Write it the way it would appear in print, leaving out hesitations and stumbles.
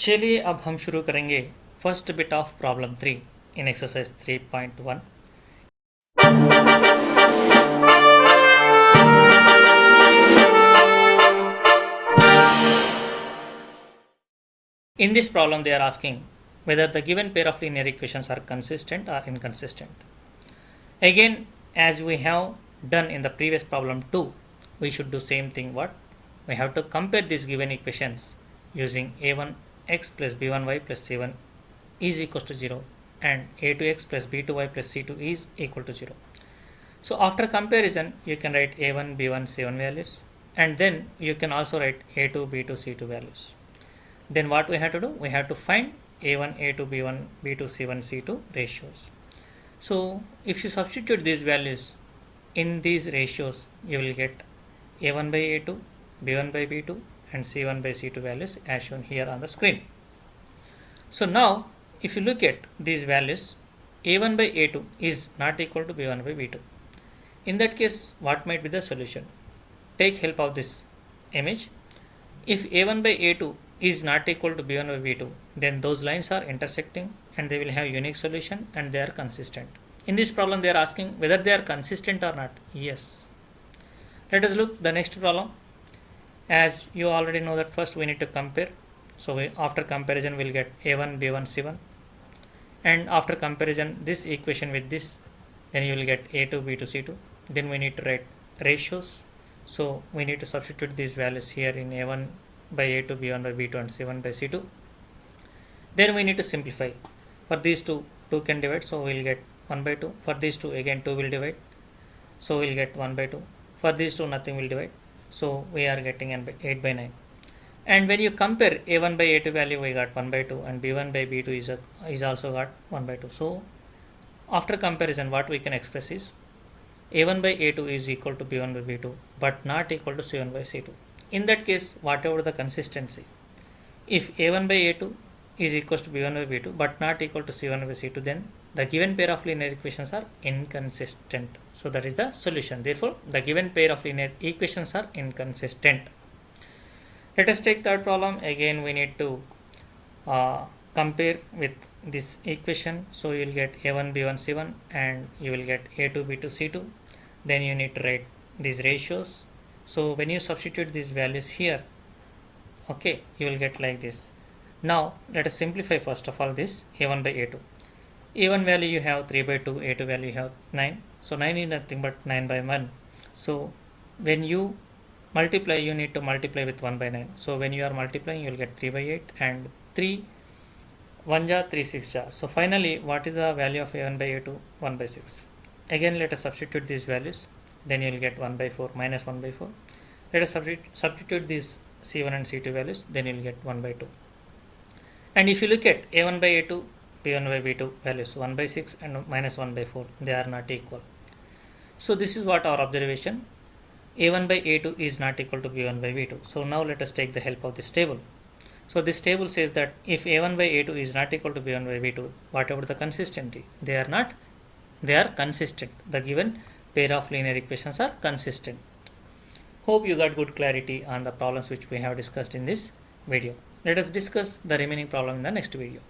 चलिए अब हम शुरू करेंगे first bit of problem 3 in exercise 3.1. In this problem they are asking whether the given pair of linear equations are consistent or inconsistent. Again, as we have done in the previous problem 2, we should do same thing. What we have to compare these given equations using a1x plus b1y plus c1 is equals to 0 and a2x plus b2y plus c2 is equal to 0. So after comparison you can write a1 b1 c1 values, and then you can also write a2 b2 c2 values. Then what we have to do, we have to find a1 a2 b1 b2 c1 c2 ratios. So if you substitute these values in these ratios, you will get a1 by a2 b1 by b2 and c1 by c2 values as shown here on the screen. So now if you look at these values, a1 by a2 is not equal to b1 by b2. In that case, what might be the solution? Take help of this image. If a1 by a2 is not equal to b1 by b2, then those lines are intersecting and they will have unique solution and they are consistent. In this problem they are asking whether they are consistent or not. Yes. Let us look the next problem. As you already know that first we need to compare. So after comparison we will get a1 b1 c1, and after comparison this equation with this, then you will get a2 b2 c2. Then we need to write ratios. So we need to substitute these values here in a1 by a2 b1 by b2 and c1 by c2. Then we need to simplify. For these two can divide, so we will get 1 by 2. For these two again 2 will divide, so we will get 1 by 2. For these two nothing will divide, so we are getting 8 by 9. And when you compare a1 by a2 value, we got 1 by 2, and b1 by b2 is also got 1 by 2. So after comparison what we can express is a1 by a2 is equal to b1 by b2 but not equal to c1 by c2. In that case, whatever the consistency, if a1 by a2 is equals to b1 by b2 but not equal to c1 by c2, then the given pair of linear equations are inconsistent. So that is the solution. Therefore the given pair of linear equations are inconsistent. Let us take third problem. Again we need to compare with this equation. So you will get a1 b1 c1 and you will get a2 b2 c2. Then you need to write these ratios. So when you substitute these values here, okay, you will get like this. Now let us simplify first of all this a1 by a2. a1 value you have 3 by 2, a2 value you have 9. So 9 is nothing but 9 by 1. So when you multiply, you need to multiply with 1 by 9. So when you are multiplying, you will get 3 by 8 and 3 1 ja 3 6 ja. So finally what is the value of a1 by a2? 1 by 6. Again let us substitute these values, then you will get 1 by 4 minus 1 by 4. Let us substitute these c1 and c2 values, then you will get 1 by 2. And if you look at a1 by a2 b1 by b2 values, 1 by 6 and minus 1 by 4, they are not equal. So this is what our observation, a1 by a2 is not equal to b1 by b2. So now let us take the help of this table. So this table says that if a1 by a2 is not equal to b1 by b2, whatever the consistency, they are consistent. The given pair of linear equations are consistent. Hope you got good clarity on the problems which we have discussed in this video. Let us discuss the remaining problem in the next video.